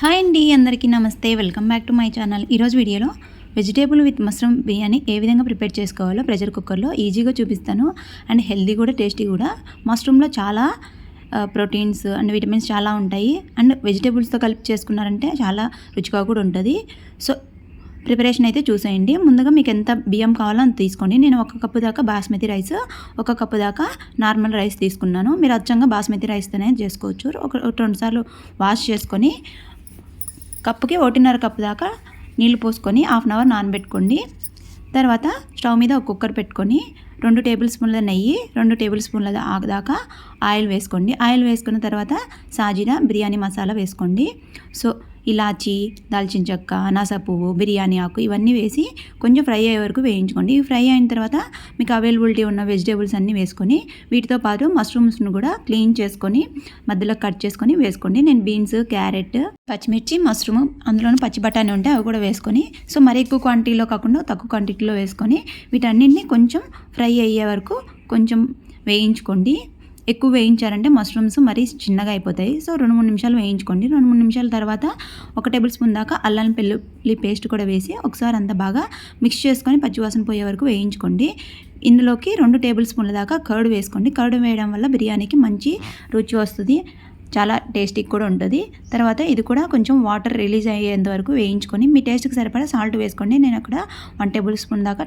Hi అండి, అందరికీ నమస్తే. Welcome back to my channel. ఈరోజు వీడియోలో వెజిటేబుల్ విత్ మష్రూమ్ బిర్యానీ ఏ విధంగా ప్రిపేర్ చేసుకోవాలో ప్రెషర్ కుక్కర్లో ఈజీగా చూపిస్తాను. అండ్ హెల్దీ కూడా, టేస్టీ కూడా. మష్రూమ్లో చాలా ప్రోటీన్స్ అండ్ విటమిన్స్ చాలా ఉంటాయి. అండ్ వెజిటేబుల్స్తో కలిపి చేసుకున్నారంటే చాలా రుచిగా కూడా ఉంటుంది. సో ప్రిపరేషన్ అయితే చూసేయండి. ముందుగా మీకు ఎంత బియ్యం కావాలో అంత తీసుకోండి. నేను 1 కప్పు దాకా బాస్మతి రైస్, 1 కప్పు దాకా నార్మల్ రైస్ తీసుకున్నాను. మీరు అచ్చంగా బాస్మతి రైస్తోనే చేసుకోవచ్చు. ఒక 2 సార్లు వాష్ చేసుకొని కప్పుకి 1.5 కప్పు దాకా నీళ్లు పోసుకొని హాఫ్ అన్ అవర్ నానబెట్టుకోండి. తర్వాత స్టవ్ మీద ఒక కుక్కర్ పెట్టుకొని 2 టేబుల్ స్పూన్ల నెయ్యి, 2 టేబుల్ స్పూన్ల దాకా ఆయిల్ వేసుకోండి. ఆయిల్ వేసుకున్న తర్వాత సాజీరా, బిర్యానీ మసాలా వేసుకోండి. సో ఇలాచీ, దాల్చిన చెక్క, అనాస పువ్వు, బిర్యానీ ఆకు ఇవన్నీ వేసి కొంచెం ఫ్రై అయ్యే వరకు వేయించుకోండి. ఇవి ఫ్రై అయిన తర్వాత మీకు అవైలబిలిటీ ఉన్న వెజిటేబుల్స్ అన్నీ వేసుకొని వీటితో పాటు మష్రూమ్స్ను కూడా క్లీన్ చేసుకొని మధ్యలో కట్ చేసుకొని వేసుకోండి. నేను బీన్స్, క్యారెట్, పచ్చిమిర్చి, మష్రూమ్, అందులోనూ పచ్చి బఠానీ ఉంటే అవి కూడా వేసుకొని, సో మరి ఎక్కువ క్వాంటిటీలో కాకుండా తక్కువ క్వాంటిటీలో వేసుకొని వీటన్నింటినీ కొంచెం ఫ్రై అయ్యే వరకు కొంచెం వేయించుకోండి. ఎక్కువ వేయించారంటే మష్రూమ్స్ మరీ చిన్నగా అయిపోతాయి. సో 2-3 నిమిషాలు వేయించుకోండి. 2-3 నిమిషాల తర్వాత 1 టేబుల్ స్పూన్ దాకా అల్లం వెల్లుల్లి పేస్ట్ కూడా వేసి ఒకసారి అంతా బాగా మిక్స్ చేసుకొని పచ్చివాసన పోయే వరకు వేయించుకోండి. ఇందులోకి 2 టేబుల్ స్పూన్ల దాకా కర్డ్ వేసుకోండి. కర్డ్ వేయడం వల్ల బిర్యానీకి మంచి రుచి వస్తుంది, చాలా టేస్టీగా కూడా ఉంటుంది. తర్వాత ఇది కూడా కొంచెం వాటర్ రిలీజ్ అయ్యేంత వరకు వేయించుకొని మీ టేస్ట్కి సరిపడా సాల్ట్ వేసుకోండి. నేను అక్కడ 1 టేబుల్ స్పూన్ దాకా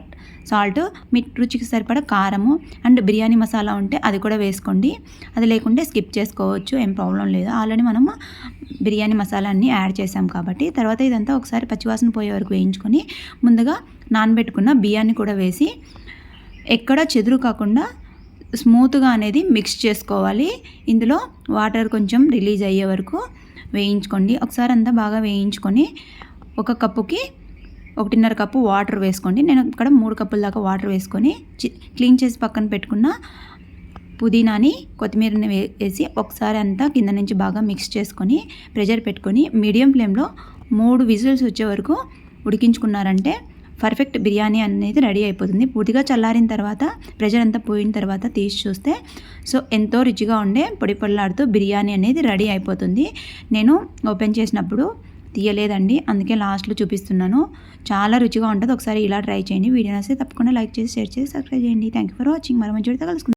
సాల్ట్, మీ రుచికి సరిపడా కారము అండ్ బిర్యానీ మసాలా ఉంటే అది కూడా వేసుకోండి. అది లేకుంటే స్కిప్ చేసుకోవచ్చు, ఏం ప్రాబ్లం లేదు. ఆల్రెడీ మనము బిర్యానీ మసాలా అన్నీ యాడ్ చేసాం కాబట్టి. తర్వాత ఇదంతా ఒకసారి పచ్చివాసన పోయే వరకు వేయించుకొని ముందుగా నానబెట్టుకున్న బియ్యాన్ని కూడా వేసి ఎక్కడ చెదురు కాకుండా స్మూత్గా అనేది మిక్స్ చేసుకోవాలి. ఇందులో వాటర్ కొంచెం రిలీజ్ అయ్యే వరకు వేయించుకోండి. ఒకసారి అంతా బాగా వేయించుకొని 1 కప్పుకి 1.5 కప్పు వాటర్ వేసుకోండి. నేను ఇక్కడ 3 కప్పుల దాకా వాటర్ వేసుకొని క్లీన్ చేసి పక్కన పెట్టుకున్న పుదీనాని, కొత్తిమీరని వేసి ఒకసారి అంతా కింద నుంచి బాగా మిక్స్ చేసుకొని ప్రెషర్ పెట్టుకొని మీడియం ఫ్లేమ్లో 3 విజిల్స్ వచ్చే వరకు ఉడికించుకున్నారంటే పర్ఫెక్ట్ బిర్యానీ అనేది రెడీ అయిపోతుంది. పూర్తిగా చల్లారిన తర్వాత ప్రెషర్ అంతా పోయిన తర్వాత తీసి చూస్తే సో ఎంతో రుచిగా ఉండే పొడి పొడిలాడుతూ బిర్యానీ అనేది రెడీ అయిపోతుంది. నేను ఓపెన్ చేసినప్పుడు తీయలేదండి, అందుకే లాస్ట్లో చూపిస్తున్నాను. చాలా రుచిగా ఉంటుంది. ఒకసారి ఇలా ట్రై చేయండి. వీడియో నచ్చితే తప్పకుండా లైక్ చేసి, షేర్ చేసి, సబ్స్క్రైబ్ చేయండి. Thank you for watching. మరో మంచి వీడియోతో కలుసుకుందాం.